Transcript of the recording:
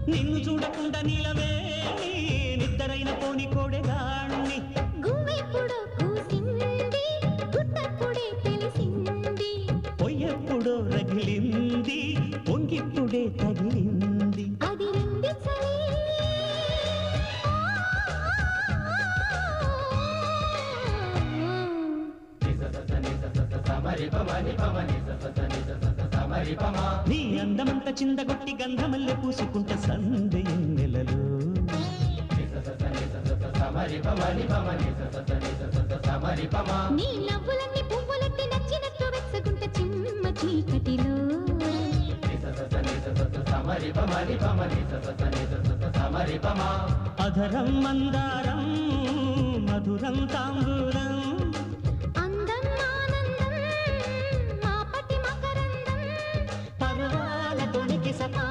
నిన్ను చూడకుండా నీలవే నిద్దరైన పోని కోడెగాణ్ణి గువ్వెప్పుడో కూసింది గుట్టప్పుడే తెలిసింది పొయ్యెప్పుడో రగిలింది పొంగిప్పుడే తగిలింది అది రింది చలి నీ అందమంత చిందగొట్టి గంధమల్లె పూసుకుంట సందెయం నెలలు నీ నవ్వులన్నీ పువ్వులెట్టి నచ్చినట్టు వెచ్చగుంట చిమ్మ చీకటిలో అధరం మందారం మధురం తాంబూలం అందం ఆనందం మాపటి మకరందం పర్వాల తొణికి సపా